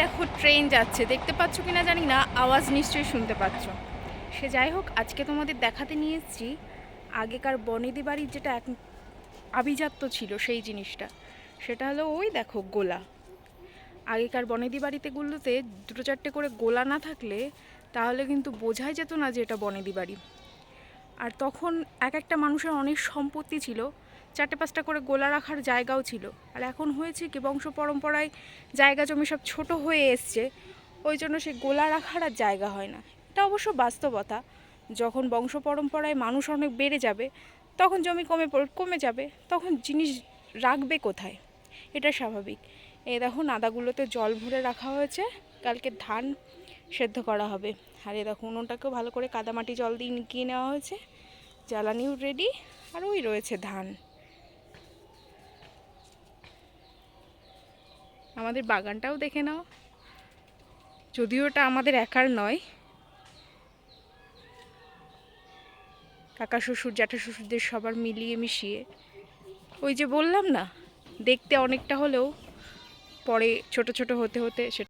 দেখো ট্রেন যাচ্ছে, দেখতে পাচ্ছ কিনা জানি না, আওয়াজ নিশ্চয়ই শুনতে পাচ্ছ। সে যাই হোক, আজকে তোমাদের দেখাতে নিয়ে এসেছি আগেকার বনেদি বাড়ির যেটা এক আভিজাত্য ছিল সেই জিনিসটা। সেটা হলো ওই দেখো গোলা। আগেকার বনেদি বাড়িতেগুলোতে দুটো চারটে করে গোলা না থাকলে তাহলে কিন্তু বোঝাই যেত না যে এটা বনেদি বাড়ি। আর তখন এক একটা মানুষের অনেক সম্পত্তি ছিল, চারটে পাঁচটা করে গোলা রাখার জায়গাও ছিল। আর এখন হয়েছে কি, বংশ পরম্পরায় জায়গা জমি সব ছোট হয়ে এসছে, ওই জন্য সে গোলা রাখার আর জায়গা হয় না। এটা অবশ্য বাস্তবতা। যখন বংশ পরম্পরায় মানুষ অনেক বেড়ে যাবে তখন জমি কমে যাবে, তখন জিনিস রাখবে কোথায়, এটা স্বাভাবিক। এই দেখো নাদাগুলোতে জল ভরে রাখা হয়েছে, কালকে ধান সেদ্ধ করা হবে। আর এই দেখো উনুনটাকেও ভালো করে কাদামাটি জল দিয়ে নিকিয়ে নেওয়া হয়েছে, জ্বালানিও রেডি। আর ওই রয়েছে ধান। আমাদের বাগানটাও দেখে নাও, যদিও এটা আমাদের একার নয়, কাকা শ্বশুর জ্যাঠা শ্বশুরদের সবার মিলিয়ে মিশিয়ে। ওই যে বললাম না, দেখতে অনেকটা হলেও পরে ছোট ছোট হতে হতে